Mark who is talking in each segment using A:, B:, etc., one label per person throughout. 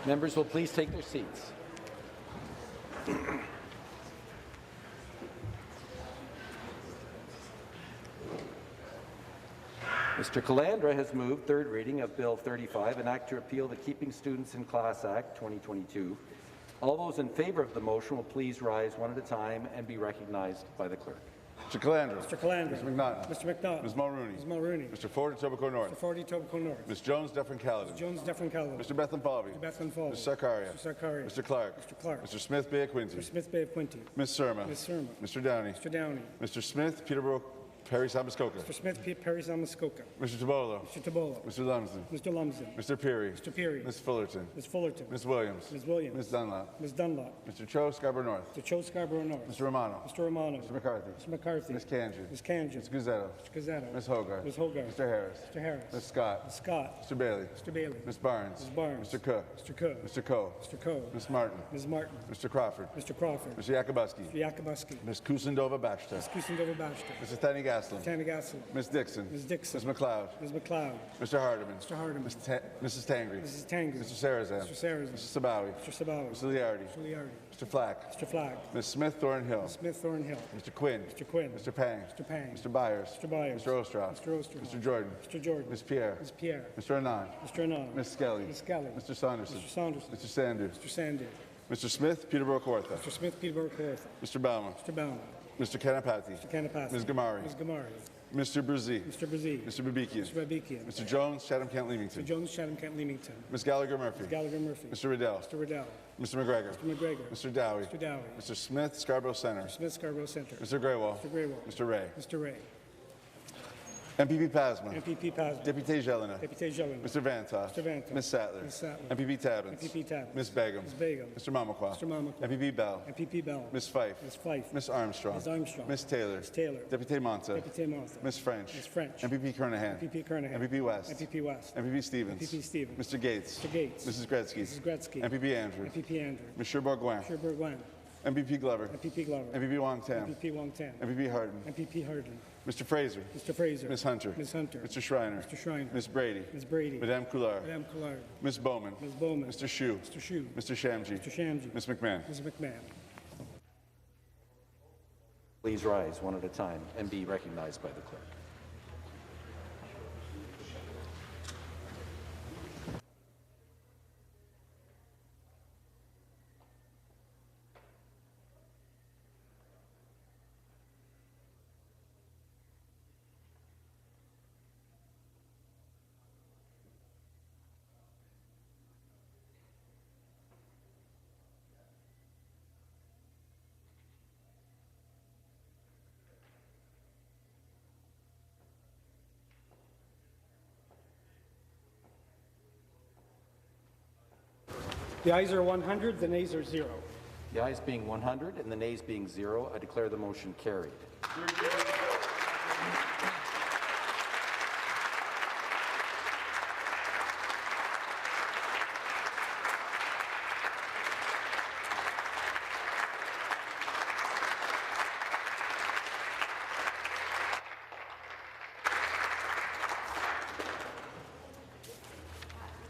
A: Members will please take their seats. Mr. Calandra has moved third reading of Bill 35, an act to repeal the Keeping Students in Class Act 2022. All those in favour of the motion will please rise one at a time and be recognized by the clerk.
B: Mr. Calandra.
C: Mr. Calandra.
B: Mr. McNaughton.
C: Mr. McNaughton.
B: Ms. Mulrooney.
C: Ms. Mulrooney.
B: Mr. Ford, Etobicoke North.
C: Mr. Ford, Etobicoke North.
B: Ms. Jones, Dufferin Caledon.
C: Ms. Jones, Dufferin Caledon.
B: Mr. Bethlenfalvy.
C: Mr. Bethlenfalvy.
B: Mr. Sarkaria.
C: Mr. Sarkaria.
B: Mr. Clark.
C: Mr. Clark.
B: Mr. Smith, Bay of Quinte.
C: Mr. Smith, Bay of Quinte.
B: Ms. Surma.
C: Ms. Surma.
B: Mr. Downey.
C: Mr. Downey.
B: Mr. Smith, Peterborough, Perry, Samuskoka.
C: Mr. Smith, Perry, Samuskoka.
B: Mr. Tabolo.
C: Mr. Tabolo.
B: Mr. Lumsden.
C: Mr. Lumsden.
B: Mr. Peary.
C: Mr. Peary.
B: Ms. Fullerton.
C: Ms. Fullerton.
B: Ms. Williams.
C: Ms. Williams.
B: Ms. Dunlop.
C: Ms. Dunlop.
B: Mr. Cho, Scarborough North.
C: Mr. Cho, Scarborough North.
B: Mr. Romano.
C: Mr. Romano.
B: Mr. McCarthy.
C: Mr. McCarthy.
B: Ms. Kanji.
C: Ms. Kanji.
B: Ms. Guzzetto.
C: Mr. Gazzetto.
B: Ms. Hogarth.
C: Ms. Hogarth.
B: Mr. Harris.
C: Mr. Harris.
B: Ms. Scott.
C: Ms. Scott.
B: Mr. Bailey.
C: Mr. Bailey.
B: Ms. Barnes.
C: Ms. Barnes.
B: Mr. Cook.
C: Mr. Cook.
B: Mr. Coe.
C: Mr. Coe.
B: Ms. Martin.
C: Ms. Martin.
B: Mr. Crawford.
C: Mr. Crawford.
B: Mr. Yakubuski.
C: Mr. Yakubuski.
B: Ms. Kusindova Bashta.
C: Ms. Kusindova Bashta.
B: Mr. Thani Gaslin.
C: Tana Gassel.
B: Ms. Dixon.
C: Ms. Dixon.
B: Ms. McLeod.
C: Ms. McLeod.
B: Mr. Hardeman.
C: Mr. Hardeman.
B: Mrs. Tangri.
C: Mrs. Tangri.
B: Mr. Sarazan.
C: Mr. Sarazan.
B: Mr. Sabawi.
C: Mr. Sabawi.
B: Mr. Liardi.
C: Mr. Liardi.
B: Mr. Flack.
C: Mr. Flagg.
B: Ms. Smith Thornhill.
C: Smith Thornhill.
B: Mr. Quinn.
C: Mr. Quinn.
B: Mr. Pang.
C: Mr. Pang.
B: Mr. Byers.
C: Mr. Byers.
B: Mr. Ostroff.
C: Mr. Osterhoff.
B: Mr. Jordan.
C: Mr. Jordan.
B: Ms. Pierre.
C: Ms. Pierre.
B: Mr. Anand.
C: Mr. Anand.
B: Ms. Skelly.
C: Ms. Skelly.
B: Mr. Saunderson.
C: Mr. Saunderson.
B: Mr. Sandu.
C: Mr. Sandu.
B: Mr. Smith, Peterborough Kawartha.
C: Mr. Smith, Peterborough Kawartha.
B: Mr. Bauman.
C: Mr. Bauman.
B: Mr. Kanapati.
C: Mr. Kanapati.
B: Ms. Gamari.
C: Ms. Gamari.
B: Mr. Brzee.
C: Mr. Brzee.
B: Mr. Babikian.
C: Mr. Babikian.
B: Mr. Jones, Chatham Kent Leamington.
C: Mr. Jones, Chatham Kent Leamington.
B: Ms. Gallagher Murphy.
C: Gallagher Murphy.
B: Mr. Riddell.
C: Mr. Riddell.
B: Mr. McGregor.
C: Mr. McGregor.
B: Mr. Dowie.
C: Mr. Dowie.
B: Mr. Smith, Scarborough Centre.
C: Smith, Scarborough Centre.
B: Mr. Greywall.
C: Mr. Greywall.
B: Mr. Ray.
C: Mr. Ray.
B: MPP Pasma.
C: MPP Pasma.
B: Deputy Jelena.
C: Deputy Jelena.
B: Mr. Vantoff.
C: Mr. Vantoff.
B: Ms. Sattler.
C: Ms. Sattler.
B: MPP Tabbins.
C: MPP Tabbins.
B: Ms. Begum.
C: Ms. Begum.
B: Mr. Mamakwa.
C: Mr. Mamakwa.
B: MPP Bell.
C: MPP Bell.
B: Ms. Fife.
C: Ms. Fife.
B: Ms. Armstrong.
C: Ms. Armstrong.
B: Ms. Taylor.
C: Ms. Taylor.
B: Deputy Monta.
C: Deputy Martha.
B: Ms. French.
C: Ms. French.
B: MPP Kernahan.
C: MPP Kernahan.
B: MPP West.
C: MPP West.
B: MPP Stevens.
C: MPP Stevens.
B: Mr. Gates.
C: Mr. Gates.
B: Mrs. Gretzky.
C: Mrs. Gretzky.
B: MPP Andrew.
C: MPP Andrew.
B: Mr. Bourgoin.
C: Mr. Bourgoin.
B: MPP Glover.
C: MPP Glover.
B: MPP Wong Tam.
C: MPP Wong Tam.
B: MPP Harden.
C: MPP Hardin.
B: Mr. Fraser.
C: Mr. Fraser.
B: Ms. Hunter.
C: Ms. Hunter.
B: Mr. Schreiner.
C: Mr. Schreiner.
B: Ms. Brady.
C: Ms. Brady.
B: Madame Coulard.
C: Madame Collard.
B: Ms. Bowman.
C: Ms. Bowman.
B: Mr. Shue.
C: Mr. Shue.
B: Mr. Shamji.
C: Mr. Shamji.
B: Ms. McMahon.
C: Ms. McMahon.
A: Please rise one at a time and be recognized by the clerk.
C: The ayes are 100, the nays are 0.
A: The ayes being 100 and the nays being 0, I declare the motion carried.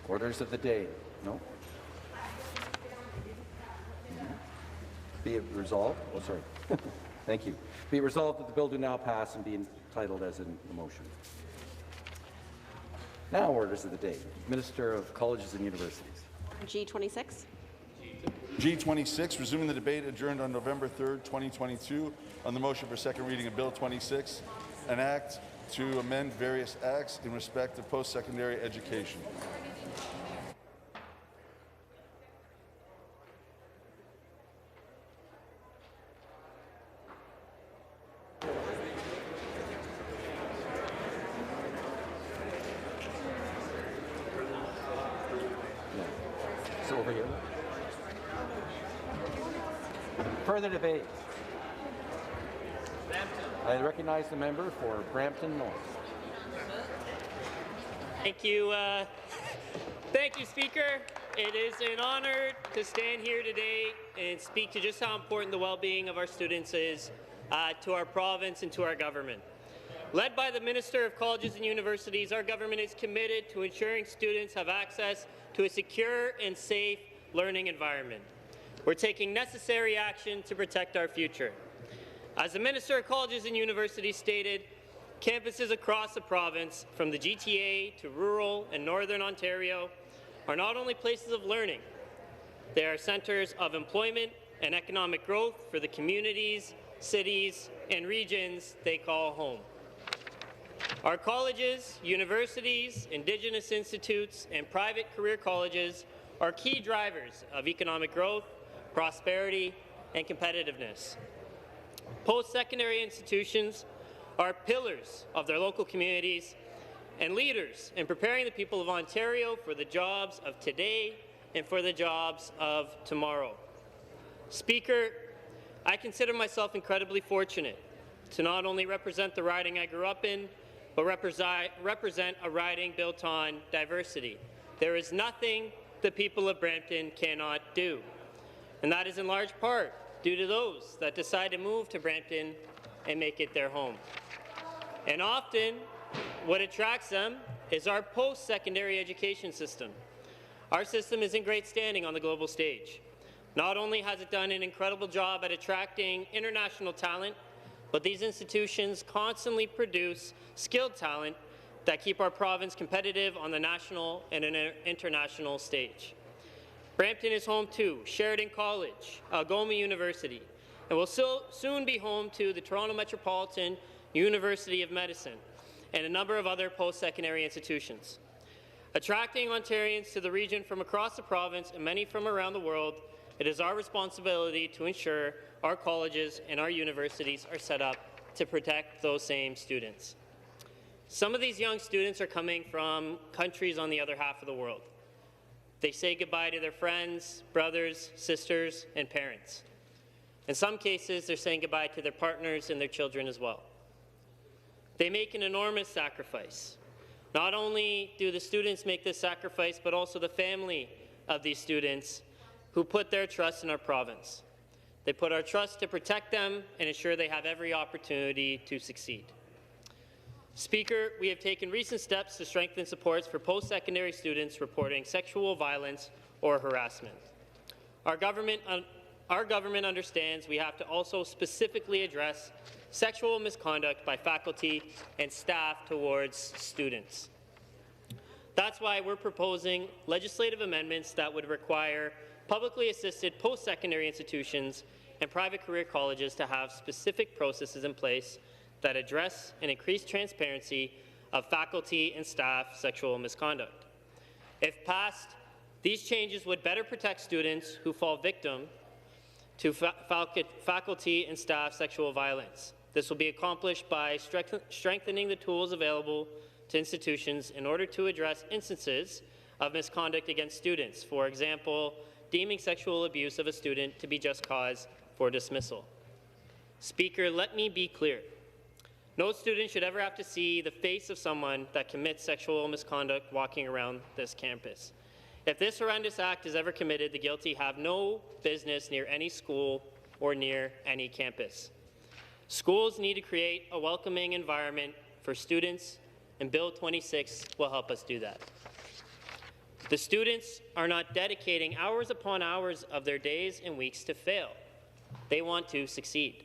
A: Orders of the day. No? Be it resolved. Oh, sorry. Thank you. Be it resolved that the bill do now pass and be entitled as in the motion. Now, orders of the day. Minister of Colleges and Universities.
D: G26.
B: G26, resuming the debate adjourned on November 3rd, 2022, on the motion for second reading of Bill 26, an act to amend various acts in respect of post-secondary education.
A: So over here. Further debate. I recognize the member for Brampton North.
E: Thank you. Thank you, Speaker. It is an honour to stand here today and speak to just how important the well-being of our students is to our province and to our government. Led by the Minister of Colleges and Universities, our government is committed to ensuring students have access to a secure and safe learning environment. We're taking necessary action to protect our future. As the Minister of Colleges and Universities stated, campuses across the province, from the GTA to rural and northern Ontario, are not only places of learning, they are centres of employment and economic growth for the communities, cities, and regions they call home. Our colleges, universities, Indigenous institutes, and private career colleges are key drivers of economic growth, prosperity, and competitiveness. Post-secondary institutions are pillars of their local communities and leaders in preparing the people of Ontario for the jobs of today and for the jobs of tomorrow. Speaker, I consider myself incredibly fortunate to not only represent the riding I grew up in, but represent a riding built on diversity. There is nothing the people of Brampton cannot do, and that is in large part due to those that decide to move to Brampton and make it their home. And often, what attracts them is our post-secondary education system. Our system is in great standing on the global stage. Not only has it done an incredible job at attracting international talent, but these institutions constantly produce skilled talent that keep our province competitive on the national and international stage. Brampton is home to Sheridan College, Algoma University, and will soon be home to the Toronto Metropolitan University of Medicine and a number of other post-secondary institutions. Attracting Ontarians to the region from across the province and many from around the world, it is our responsibility to ensure our colleges and our universities are set up to protect those same students. Some of these young students are coming from countries on the other half of the world. They say goodbye to their friends, brothers, sisters, and parents. In some cases, they're saying goodbye to their partners and their children as well. They make an enormous sacrifice. Not only do the students make this sacrifice, but also the family of these students who put their trust in our province. They put our trust to protect them and ensure they have every opportunity to succeed. Speaker, we have taken recent steps to strengthen supports for post-secondary students reporting sexual violence or harassment. Our government understands we have to also specifically address sexual misconduct by faculty and staff towards students. That's why we're proposing legislative amendments that would require publicly assisted post-secondary institutions and private career colleges to have specific processes in place that address and increase transparency of faculty and staff sexual misconduct. If passed, these changes would better protect students who fall victim to faculty and staff sexual violence. This will be accomplished by strengthening the tools available to institutions in order to address instances of misconduct against students. For example, deeming sexual abuse of a student to be just cause for dismissal. Speaker, let me be clear. No student should ever have to see the face of someone that commits sexual misconduct walking around this campus. If this horrendous act is ever committed, the guilty have no business near any school or near any campus. Schools need to create a welcoming environment for students, and Bill 26 will help us do that. The students are not dedicating hours upon hours of their days and weeks to fail. They want to succeed.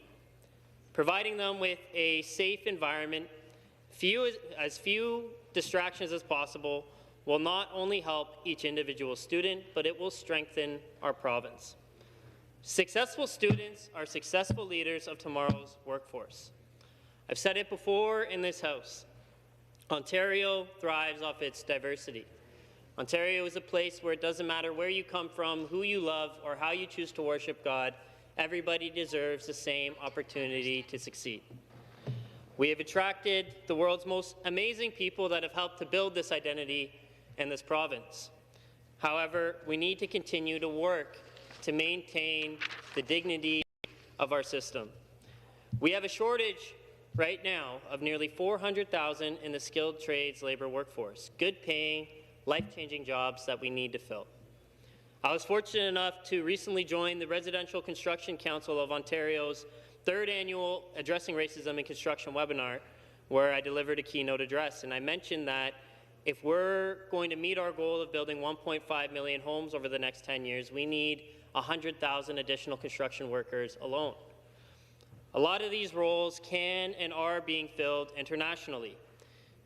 E: Providing them with a safe environment, as few distractions as possible, will not only help each individual student, but it will strengthen our province. Successful students are successful leaders of tomorrow's workforce. I've said it before in this House. Ontario thrives off its diversity. Ontario is a place where it doesn't matter where you come from, who you love, or how you choose to worship God. Everybody deserves the same opportunity to succeed. We have attracted the world's most amazing people that have helped to build this identity in this province. However, we need to continue to work to maintain the dignity of our system. We have a shortage right now of nearly 400,000 in the skilled trades labor workforce, good-paying, life-changing jobs that we need to fill. I was fortunate enough to recently join the Residential Construction Council of Ontario's third annual Addressing Racism in Construction webinar, where I delivered a keynote address, and I mentioned that If we're going to meet our goal of building 1.5 million homes over the next 10 years, we need 100,000 additional construction workers alone. A lot of these roles can and are being filled internationally.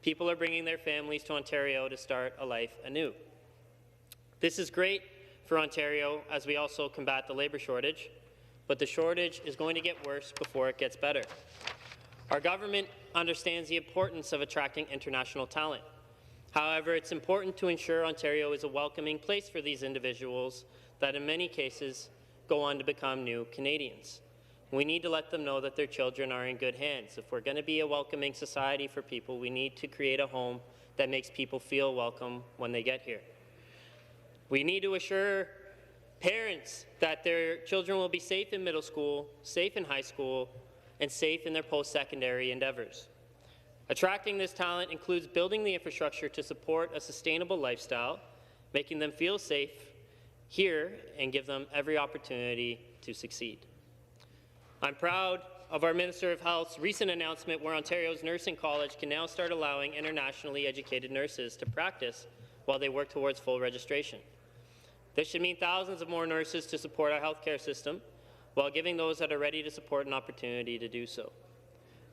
E: People are bringing their families to Ontario to start a life anew. This is great for Ontario as we also combat the labour shortage, but the shortage is going to get worse before it gets better. Our government understands the importance of attracting international talent. However, it's important to ensure Ontario is a welcoming place for these individuals that in many cases go on to become new Canadians. We need to let them know that their children are in good hands. If we're going to be a welcoming society for people, we need to create a home that makes people feel welcome when they get here. We need to assure parents that their children will be safe in middle school, safe in high school, and safe in their post-secondary endeavours. Attracting this talent includes building the infrastructure to support a sustainable lifestyle, making them feel safe here, and give them every opportunity to succeed. I'm proud of our Minister of Health's recent announcement where Ontario's nursing college can now start allowing internationally educated nurses to practice while they work towards full registration. This should mean thousands of more nurses to support our healthcare system while giving those that are ready to support an opportunity to do so.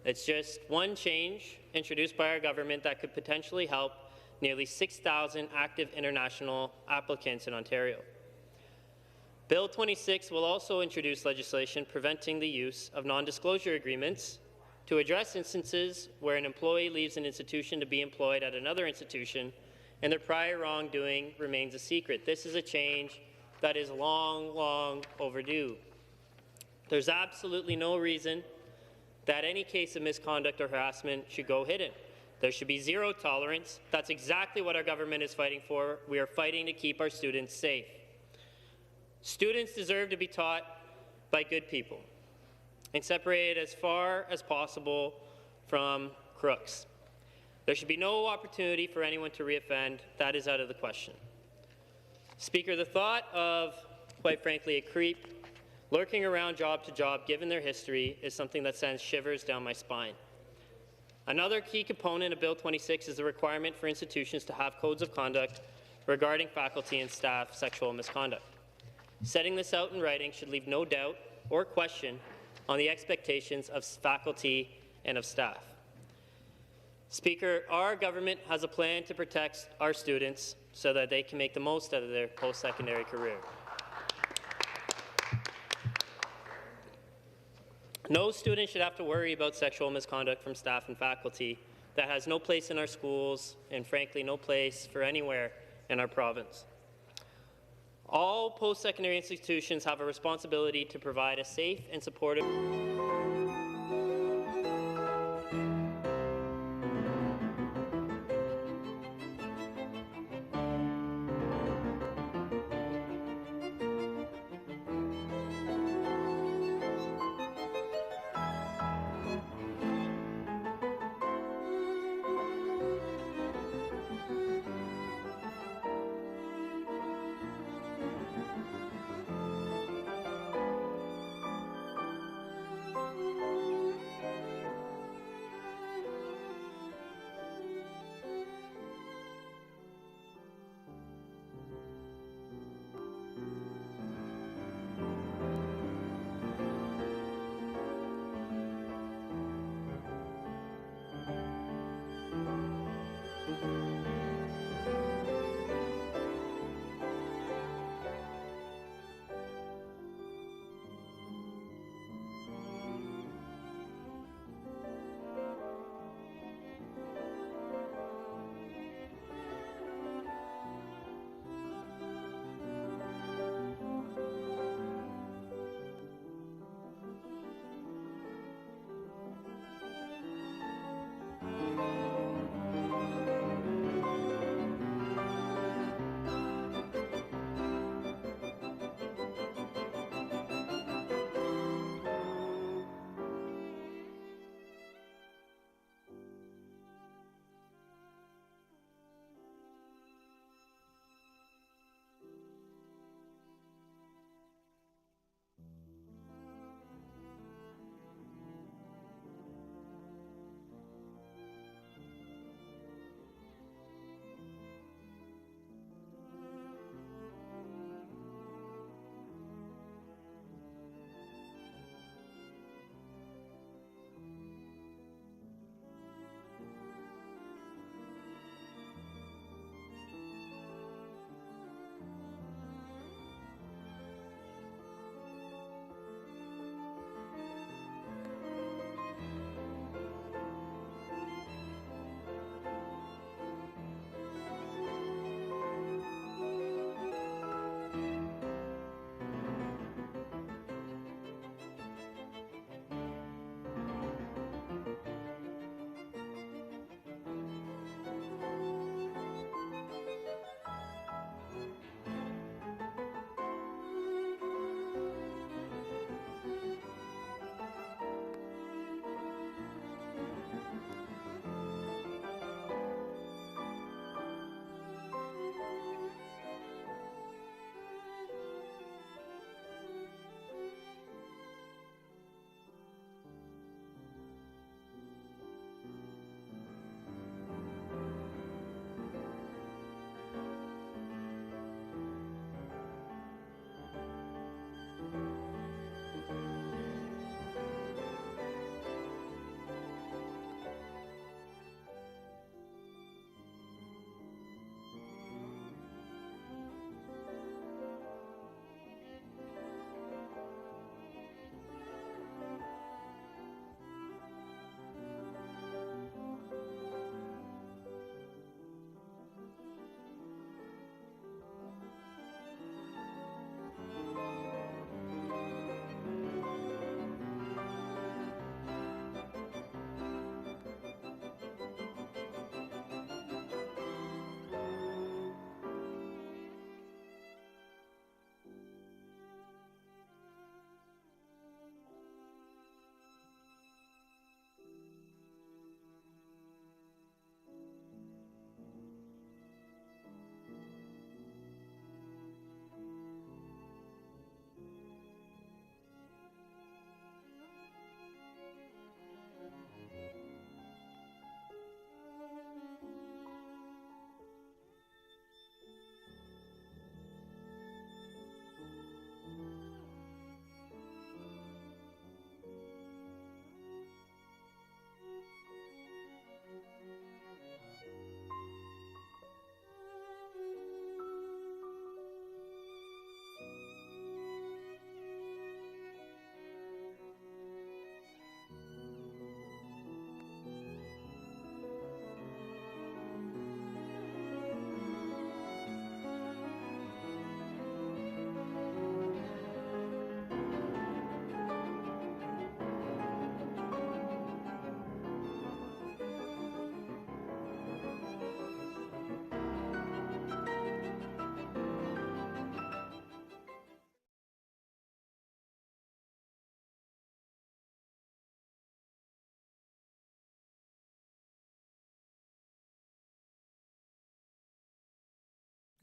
E: It's just one change introduced by our government that could potentially help nearly 6,000 active international applicants in Ontario. Bill 26 will also introduce legislation preventing the use of non-disclosure agreements to address instances where an employee leaves an institution to be employed at another institution and their prior wrongdoing remains a secret. This is a change that is long overdue. There's absolutely no reason that any case of misconduct or harassment should go hidden. There should be zero tolerance. That's exactly what our government is fighting for. We are fighting to keep our students safe. Students deserve to be taught by good people and separated as far as possible from crooks. There should be no opportunity for anyone to reoffend. That is out of the question. Speaker, the thought of, quite frankly, a creep lurking around job to job, given their history, is something that sends shivers down my spine. Another key component of Bill 26 is the requirement for institutions to have codes of conduct regarding faculty and staff sexual misconduct. Setting this out in writing should leave no doubt or question on the expectations of faculty and of staff. Speaker, our government has a plan to protect our students so that they can make the most out of their post-secondary career. No student should have to worry about sexual misconduct from staff and faculty. That has no place in our schools and, frankly, no place for anywhere in our province. All post-secondary institutions have a responsibility to provide a safe and supportive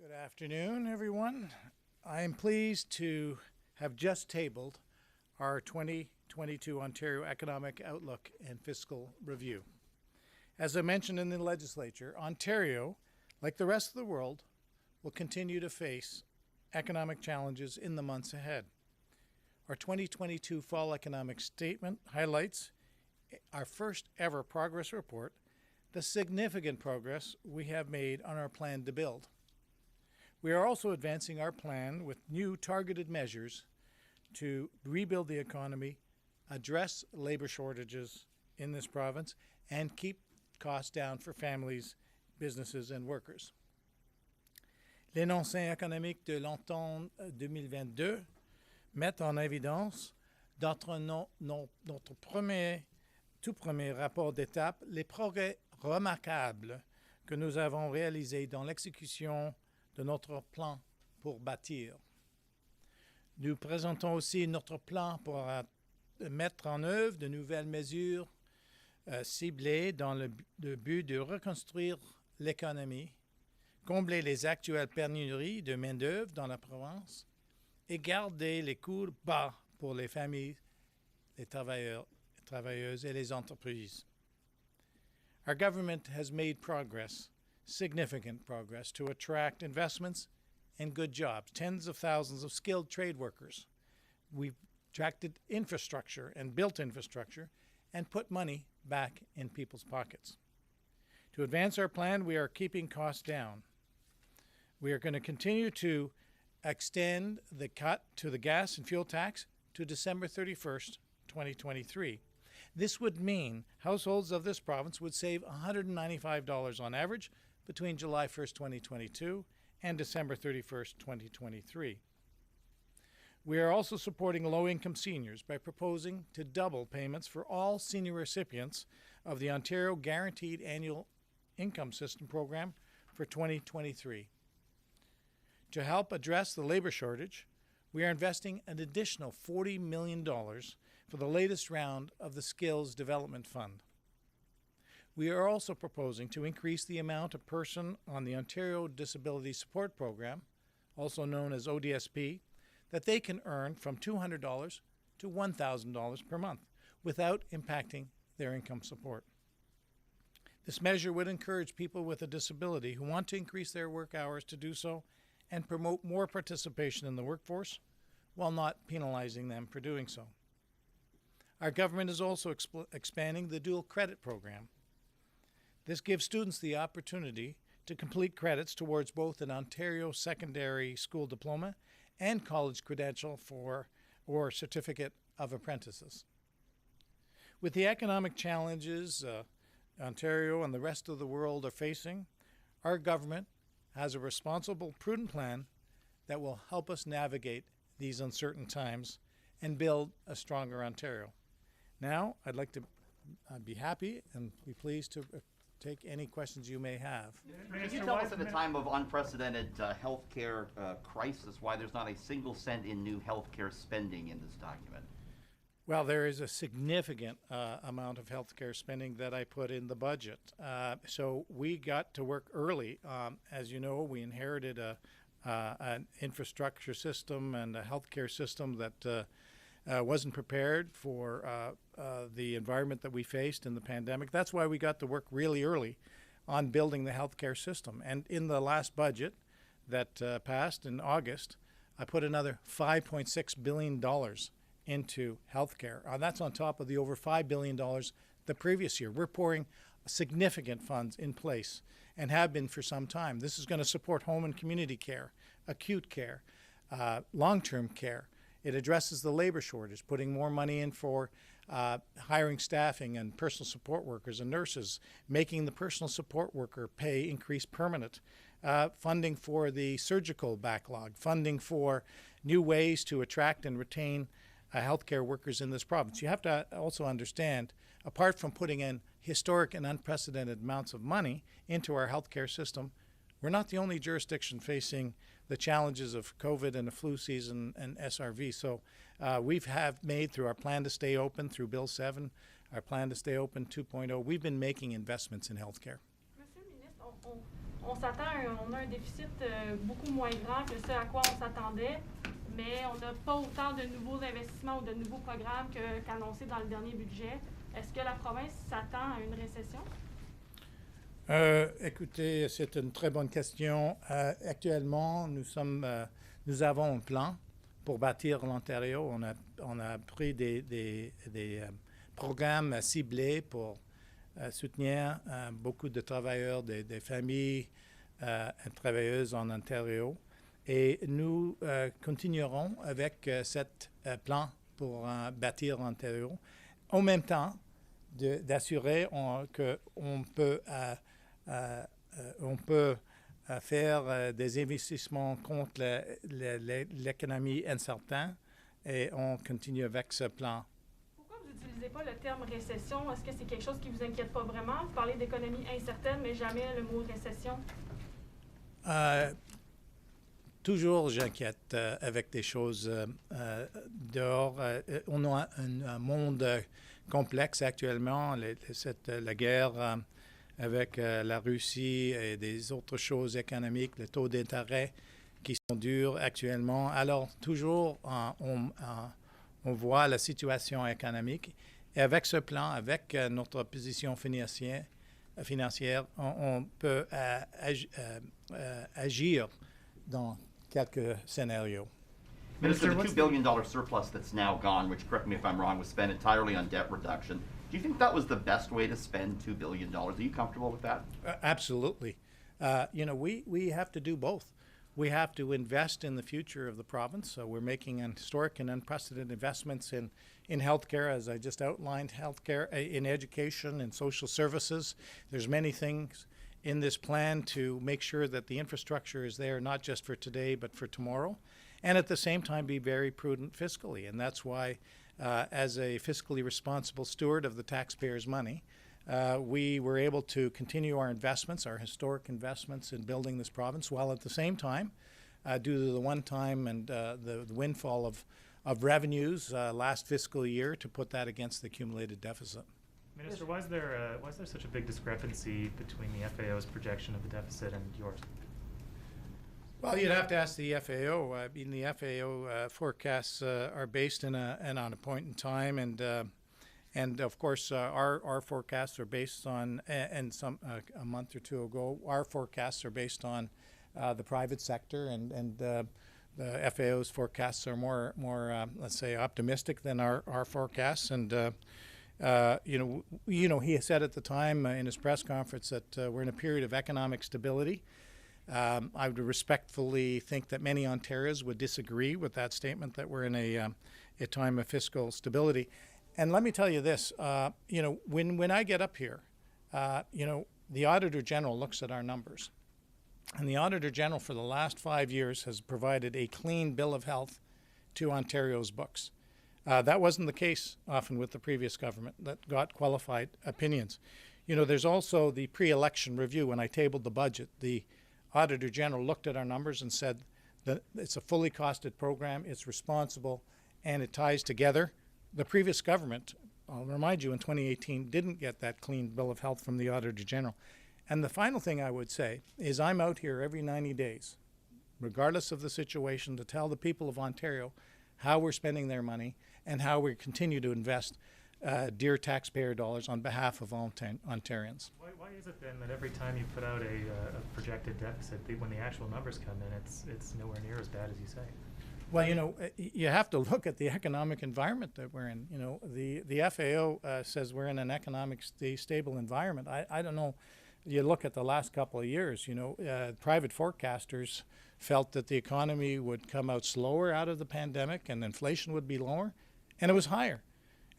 D: Good afternoon, everyone. I am pleased to have just tabled our 2022 Ontario Economic Outlook and Fiscal Review. As I mentioned in the legislature, Ontario, like the rest of the world, will continue to face economic challenges in the months ahead. Our 2022 Fall Economic Statement highlights our first ever progress report, the significant progress we have made on our plan to build. We are also advancing our plan with new targeted measures to rebuild the economy, address labor shortages in this province, and keep costs down for families, businesses, and workers. L'énoncé économique de l'entente 2022 met en évidence, dans notre tout premier rapport d'étape, les progrès remarquables que nous avons réalisés dans l'exécution de notre plan pour bâtir. Nous présentons aussi notre plan pour mettre en œuvre de nouvelles mesures ciblées dans le but de reconstruire l'économie, combler les actuelles pénuries de main-d'œuvre dans la province et garder les coûts bas pour les familles, les travailleurs, les travailleuses et les entreprises. Our government has made progress, significant progress, to attract investments and good jobs, tens of thousands of skilled trade workers. We've attracted infrastructure and built infrastructure and put money back in people's pockets. To advance our plan, we are keeping costs down. We are going to continue to extend the cut to the gas and fuel tax to December 31st, 2023. This would mean households of this province would save $195 on average between July 1st, 2022 and December 31st, 2023. We are also supporting low-income seniors by proposing to double payments for all senior recipients of the Ontario Guaranteed Annual Income System program for 2023. To help address the labor shortage, we are investing an additional $40 million for the latest round of the Skills Development Fund. We are also proposing to increase the amount a person on the Ontario Disability Support Program, also known as ODSP, that they can earn from $200 to $1,000 per month without impacting their income support. This measure would encourage people with a disability who want to increase their work hours to do so and promote more participation in the workforce while not penalizing them for doing so. Our government is also expanding the dual credit program. This gives students the opportunity to complete credits towards both an Ontario secondary school diploma and college credential or certificate of apprentices. With the economic challenges Ontario and the rest of the world are facing, our government has a responsible, prudent plan that will help us navigate these uncertain times and build a stronger Ontario. Now, I'd like to be happy and be pleased to take any questions you may have.
F: Can you tell us at a time of unprecedented healthcare crisis why there's not a single cent in new healthcare spending in this document?
D: Well, there is a significant amount of healthcare spending that I put in the budget. So we got to work early. As you know, we inherited an infrastructure system and a healthcare system that wasn't prepared for the environment that we faced in the pandemic. That's why we got to work really early on building the healthcare system. And in the last budget that passed in August, I put another $5.6 billion into healthcare. That's on top of the over $5 billion the previous year. We're pouring significant funds in place and have been for some time. This is going to support home and community care, acute care, long-term care. It addresses the labor shortage, putting more money in for hiring staffing and personal support workers and nurses, making the personal support worker pay increase permanent, funding for the surgical backlog, funding for new ways to attract and retain healthcare workers in this province. You have to also understand, apart from putting in historic and unprecedented amounts of money into our healthcare system, we're not the only jurisdiction facing the challenges of COVID and the flu season and SRV. So we've made through our plan to stay open through Bill 7, our plan to stay open 2.0, we've been making investments in healthcare.
G: Monsieur le ministre, on on a un déficit beaucoup moins grand que ce à quoi on s'attendait, mais on n'a pas autant de nouveaux investissements ou de nouveaux programmes qu'annoncé dans le dernier budget. Est-ce que la province s'attend à une récession?
D: Écoutez, c'est une très bonne question. Actuellement, nous avons un plan pour bâtir l'Ontario. On a pris des programmes ciblés pour soutenir beaucoup de travailleurs, des familles travailleuses en Ontario. Et nous continuerons avec cet plan pour bâtir l'Ontario. En même temps, d'assurer qu'on peut faire des investissements contre l'économie incertaine et on continue avec ce plan.
G: Pourquoi vous n'utilisez pas le terme récession? Est-ce que c'est quelque chose qui vous inquiète pas vraiment? Vous parlez d'économie incertaine, mais jamais le mot récession.
D: Toujours, j'inquiète avec des choses dehors. On a un monde complexe actuellement. La guerre avec la Russie et des autres choses économiques, les taux d'intérêt qui sont durs actuellement. Alors, toujours, on voit la situation économique. Et avec ce plan, avec notre position financière, on peut agir dans quelques scénarios.
F: Minister, the $2 billion surplus that's now gone, which, correct me if I'm wrong, was spent entirely on debt reduction. Do you think that was the best way to spend $2 billion? Are you comfortable with that?
D: Absolutely. We have to do both. We have to invest in the future of the province. So we're making historic and unprecedented investments in healthcare, as I just outlined, healthcare, in education and social services. There's many things in this plan to make sure that the infrastructure is there, not just for today, but for tomorrow. And at the same time, be very prudent fiscally. And that's why, as a fiscally responsible steward of the taxpayers' money, we were able to continue our investments, our historic investments in building this province, while at the same time, due to the one-time and the windfall of revenues last fiscal year, to put that against the accumulated deficit.
H: Minister, why is there such a big discrepancy between the FAO's projection of the deficit and yours?
D: Well, you'd have to ask the FAO. I mean, the FAO forecasts are based on a point in time, and of course our forecasts are based on, and a month or two ago, our forecasts are based on the private sector, and the FAO's forecasts are more let's say optimistic than our forecasts, and he said at the time in his press conference that we're in a period of economic stability. I would respectfully think that many Ontarians would disagree with that statement, that we're in a time of fiscal stability. And let me tell you this, when I get up here, the Auditor General looks at our numbers. And the Auditor General for the last 5 years has provided a clean bill of health to Ontario's books. That wasn't the case often with the previous government that got qualified opinions. There's also the pre-election review. When I tabled the budget, the Auditor General looked at our numbers and said that it's a fully costed program, it's responsible, and it ties together. The previous government, I'll remind you, in 2018 didn't get that clean bill of health from the Auditor General. And the final thing I would say is I'm out here every 90 days, regardless of the situation, to tell the people of Ontario how we're spending their money and how we continue to invest dear taxpayer dollars on behalf of all Ontarians.
H: Why is it then that every time you put out a projected deficit, when the actual numbers come in, it's nowhere near as bad as you say?
D: Well, you have to look at the economic environment that we're in. The FAO says we're in an economic stable environment. I don't know. You look at the last couple of years, private forecasters felt that the economy would come out slower out of the pandemic and inflation would be lower, and it was higher.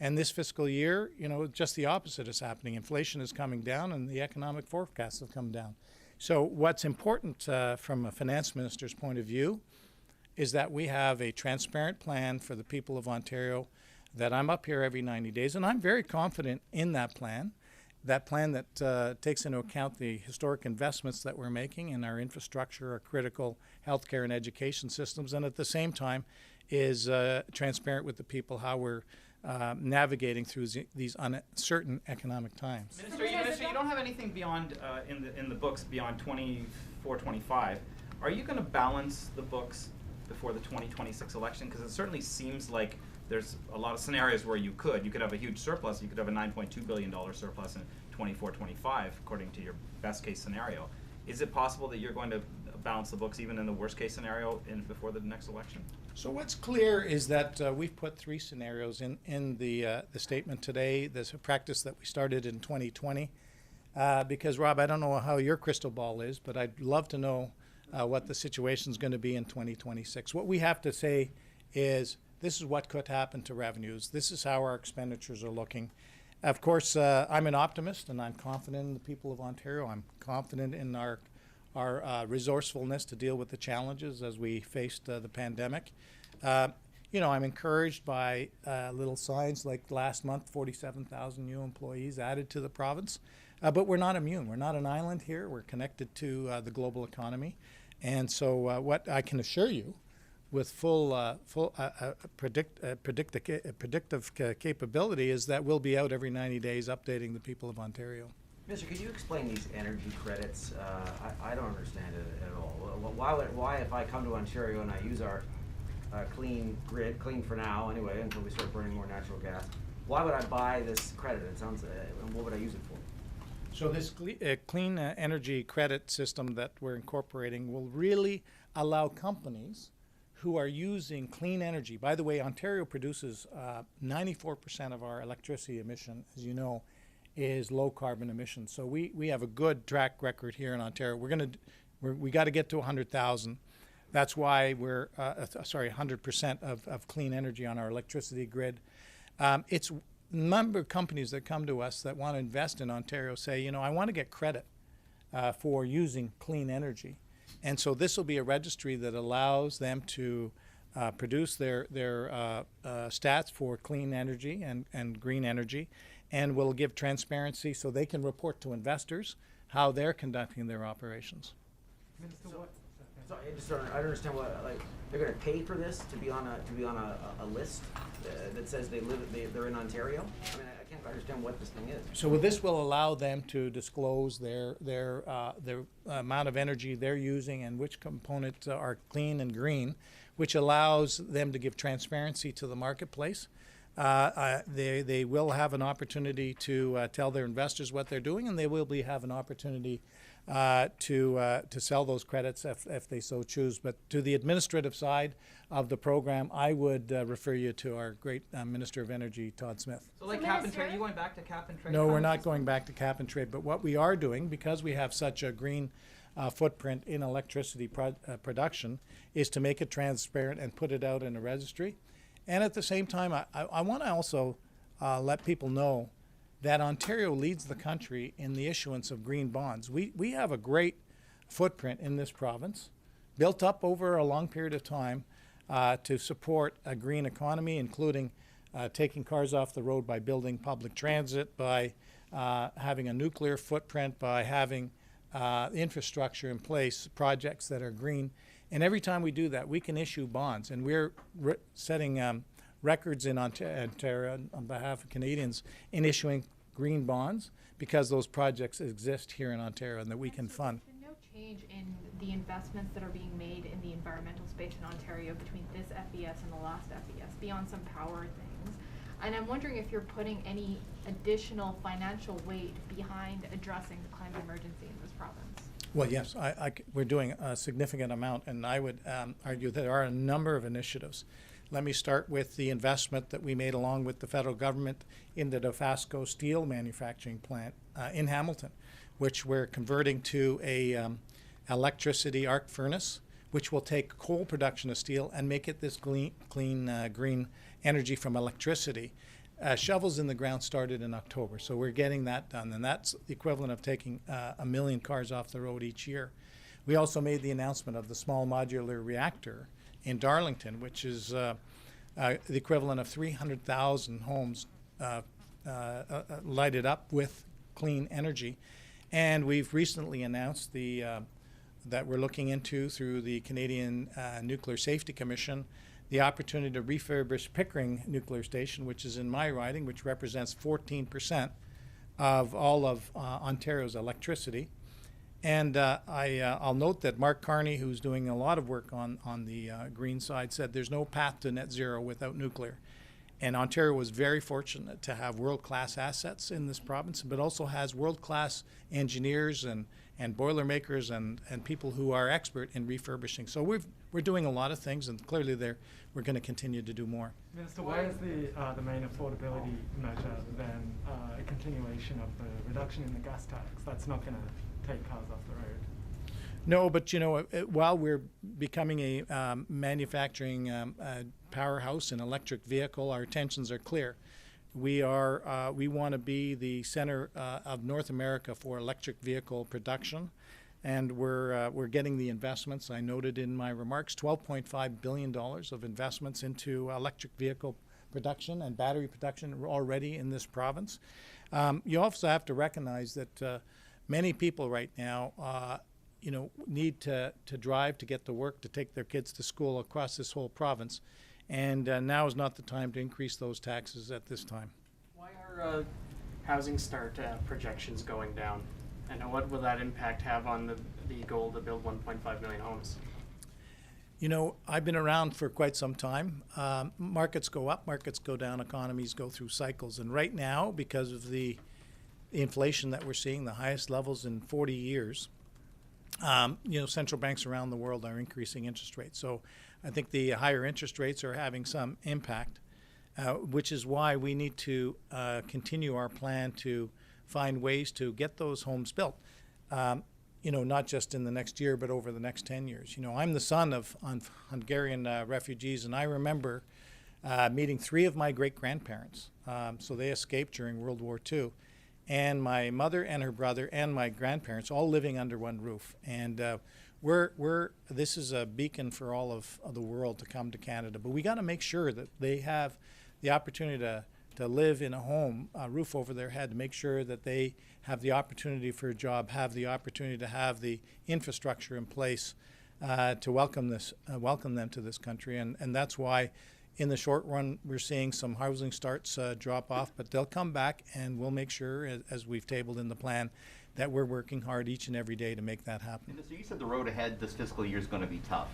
D: And this fiscal year, just the opposite is happening. Inflation is coming down and the economic forecasts have come down. So what's important from a finance minister's point of view is that we have a transparent plan for the people of Ontario, that I'm up here every 90 days, and I'm very confident in that plan that takes into account the historic investments that we're making in our infrastructure, our critical healthcare and education systems, and at the same time is transparent with the people how we're navigating through these uncertain economic times.
I: Minister, you don't have anything beyond in the books beyond 24-25. Are you going to balance the books before the 2026 election? Because it certainly seems like there's a lot of scenarios where you could have a huge surplus. You could have a $9.2 billion surplus in 24-25, according to your best case scenario. Is it possible that you're going to balance the books even in the worst case scenario before the next election?
D: So what's clear is that we've put three scenarios in the statement today. There's a practice that we started in 2020. Because, Rob, I don't know how your crystal ball is, but I'd love to know what the situation is going to be in 2026. What we have to say is this is what could happen to revenues. This is how our expenditures are looking. Of course, I'm an optimist, and I'm confident in the people of Ontario. I'm confident in our resourcefulness to deal with the challenges as we faced the pandemic. I'm encouraged by little signs like last month, 47,000 new employees added to the province. But we're not immune. We're not an island here. We're connected to the global economy. And so what I can assure you with full predictive capability is that we'll be out every 90 days updating the people of Ontario.
J: Mr. Could you explain these energy credits? I don't understand it at all. Why, if I come to Ontario and I use our clean grid, clean for now anyway, until we start burning more natural gas, why would I buy this credit? It sounds, and what would I use it for?
D: So this clean energy credit system that we're incorporating will really allow companies who are using clean energy. By the way, Ontario produces 94% of our electricity emission, as you know, is low carbon emissions. So we have a good track record here in Ontario. We got to get to 100,000. That's why we're 100% of clean energy on our electricity grid. It's a number of companies that come to us that want to invest in Ontario say, I want to get credit for using clean energy. And so this will be a registry that allows them to produce their stats for clean energy and green energy, and will give transparency so they can report to investors how they're conducting their operations.
J: So I don't understand what, like, they're going to pay for this to be on a list that says they're in Ontario. I mean, I can't understand what this thing is.
D: So this will allow them to disclose their amount of energy they're using and which components are clean and green, which allows them to give transparency to the marketplace. They will have an opportunity to tell their investors what they're doing, and they will have an opportunity to sell those credits if they so choose. But to the administrative side of the program, I would refer you to our great Minister of Energy, Todd Smith.
I: So like cap and trade, are you going back to cap and trade?
D: No, we're not going back to cap and trade. But what we are doing, because we have such a green footprint in electricity production, is to make it transparent and put it out in a registry. And at the same time, I want to also let people know that Ontario leads the country in the issuance of green bonds. We have a great footprint in this province, built up over a long period of time to support a green economy, including taking cars off the road by building public transit, by having a nuclear footprint, by having infrastructure in place, projects that are green. And every time we do that, we can issue bonds. And we're setting records in Ontario on behalf of Canadians in issuing green bonds because those projects exist here in Ontario and that we can fund.
K: There's been no change in the investments that are being made in the environmental space in Ontario between this FES and the last FES, beyond some power things. And I'm wondering if you're putting any additional financial weight behind addressing the climate emergency in this province.
D: Well, yes, we're doing a significant amount, and I would argue there are a number of initiatives. Let me start with the investment that we made along with the federal government in the Dofasco steel manufacturing plant in Hamilton, which we're converting to a electricity arc furnace, which will take coal production of steel and make it this clean green energy from electricity. Shovels in the ground started in October, so we're getting that done, and that's the equivalent of taking 1 million cars off the road each year. We also made the announcement of the small modular reactor in Darlington, which is the equivalent of 300,000 homes lighted up with clean energy. And we've recently announced that we're looking into, through the Canadian Nuclear Safety Commission, the opportunity to refurbish Pickering Nuclear Station, which is in my riding, which represents 14% of all of Ontario's electricity. And I'll note that Mark Carney, who's doing a lot of work on the green side, said there's no path to net zero without nuclear. And Ontario was very fortunate to have world-class assets in this province, but also has world-class engineers and boilermakers and people who are expert in refurbishing. So we're doing a lot of things, and clearly we're going to continue to do more.
L: Minister, why is the main affordability measure then a continuation of the reduction in the gas tax? That's not going to take cars off the road.
D: No, but you know, while we're becoming a manufacturing powerhouse in electric vehicle, our intentions are clear. We want to be the center of North America for electric vehicle production, and we're getting the investments. I noted in my remarks $12.5 billion of investments into electric vehicle production and battery production already in this province. You also have to recognize that many people right now need to drive to get to work, to take their kids to school across this whole province. And now is not the time to increase those taxes at this time.
M: Why are housing start projections going down? And what will that impact have on the goal to build 1.5 million homes?
D: You know, I've been around for quite some time. Markets go up, markets go down, economies go through cycles. And right now, because of the inflation that we're seeing, the highest levels in 40 years, central banks around the world are increasing interest rates. So I think the higher interest rates are having some impact, which is why we need to continue our plan to find ways to get those homes built, not just in the next year, but over the next 10 years. You know, I'm the son of Hungarian refugees, and I remember meeting 3 of my great-grandparents. So they escaped during World War II. And my mother and her brother and my grandparents all living under one roof. And this is a beacon for all of the world to come to Canada. But we got to make sure that they have the opportunity to live in a home, a roof over their head, to make sure that they have the opportunity for a job, have the opportunity to have the infrastructure in place to welcome them to this country. And that's why in the short run, we're seeing some housing starts drop off, but they'll come back, and we'll make sure, as we've tabled in the plan, that we're working hard each and every day to make that happen.
F: So you said the road ahead this fiscal year is going to be tough.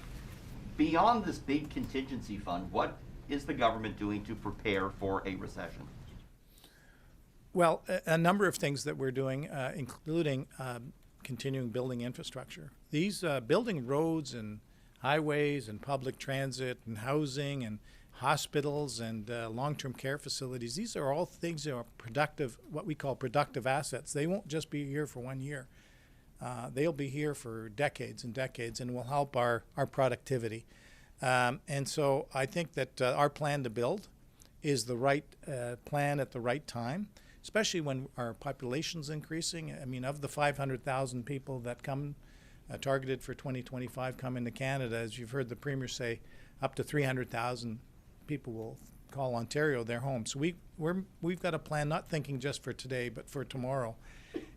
F: Beyond this big contingency fund, what is the government doing to prepare for a recession?
D: Well, a number of things that we're doing, including continuing building infrastructure. These building roads and highways and public transit and housing and hospitals and long-term care facilities, these are all things that are productive, what we call productive assets. They won't just be here for 1 year. They'll be here for decades and decades and will help our productivity. And so I think that our plan to build is the right plan at the right time, especially when our population's increasing. I mean, of the 500,000 people that come targeted for 2025 come into Canada, as you've heard the Premier say, up to 300,000 people will call Ontario their home. So we've got a plan, not thinking just for today, but for tomorrow.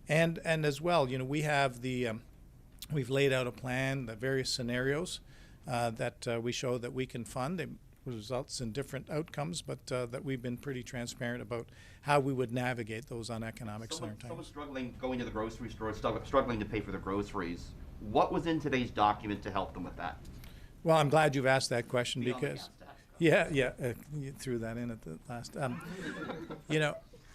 D: And as well, we have we've laid out a plan, the various scenarios that we show that we can fund. It results in different outcomes, but that we've been pretty transparent about how we would navigate those uneconomic times.
F: Someone struggling going to the grocery store, struggling to pay for the groceries. What was in today's document to help them with that?
D: Well, I'm glad you've asked that question
F: Beyond
D: because, you threw that in at the last.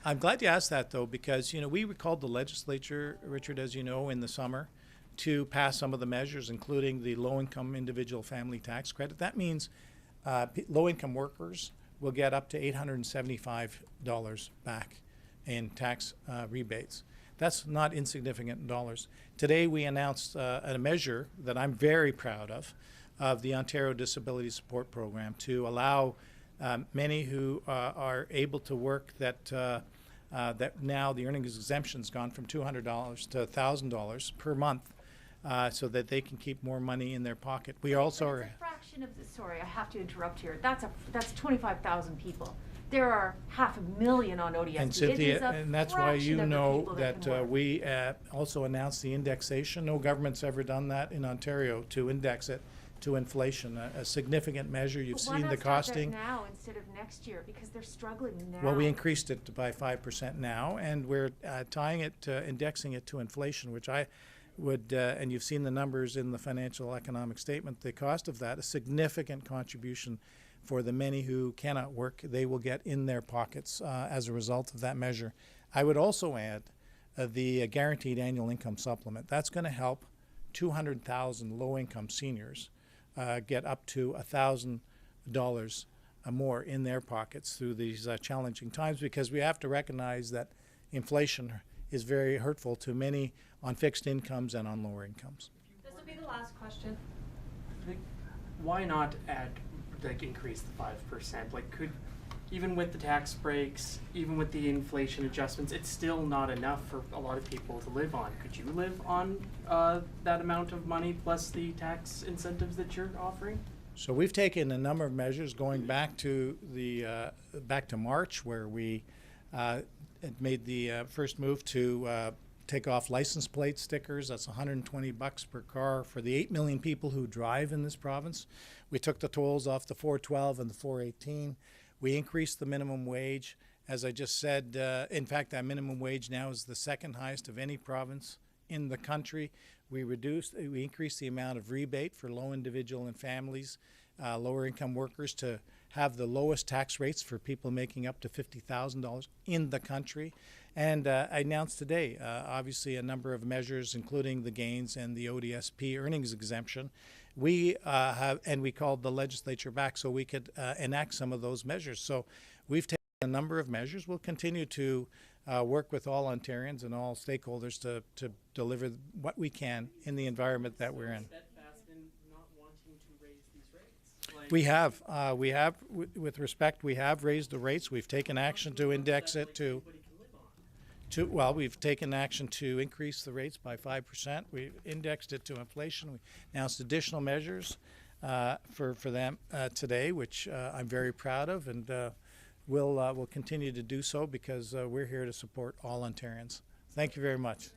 D: I'm glad you asked that though because we recalled the legislature, Richard, as you know, in the summer, to pass some of the measures, including the low-income individual family tax credit. That means low-income workers will get up to $875 back in tax rebates. That's not insignificant in dollars. Today we announced a measure that I'm very proud of the Ontario Disability Support Program to allow many who are able to work that now the earnings exemption's gone from $200 to $1,000 per month so that they can keep more money in their pocket. We also are...
N: It's a fraction of the, sorry, I have to interrupt here. That's 25,000 people. There are 500,000 on ODSP.
D: And Cynthia, and that's why you know that we also announced the indexation. No government's ever done that in Ontario, to index it to inflation, a significant measure. You've
N: But why
D: seen
N: not
D: the
N: start that
D: costing.
N: now instead of next year, because they're struggling now.
D: Well, we increased it by 5% now, and we're tying it, indexing it to inflation, which I would, and you've seen the numbers in the financial economic statement, the cost of that, a significant contribution for the many who cannot work, they will get in their pockets as a result of that measure. I would also add the guaranteed annual income supplement. That's going to help 200,000 low-income seniors get up to $1,000 more in their pockets through these challenging times, because we have to recognize that inflation is very hurtful to many on fixed incomes and on lower incomes.
M: This will be the last question. Why not increase the 5%? Like, even with the tax breaks, even with the inflation adjustments, it's still not enough for a lot of people to live on. Could you live on that amount of money plus the tax incentives that you're offering?
D: So we've taken a number of measures going back to March, where we made the first move to take off license plate stickers. That's $120 per car for the 8 million people who drive in this province. We took the tolls off the 412 and the 418. We increased the minimum wage. As I just said, in fact, that minimum wage now is the second highest of any province in the country. We increased the amount of rebate for low individual and families, lower income workers, to have the lowest tax rates for people making up to $50,000 in the country. And I announced today, obviously, a number of measures, including the gains and the ODSP earnings exemption. We we called the legislature back so we could enact some of those measures. So we've taken a number of measures. We'll continue to work with all Ontarians and all stakeholders to deliver what we can in the environment that we're in. We have, with respect, we have raised the rates. We've taken action to index it we've taken action to increase the rates by 5%. We indexed it to inflation. We announced additional measures for them today, which I'm very proud of, and we'll continue to do so because we're here to support all Ontarians. Thank you very much.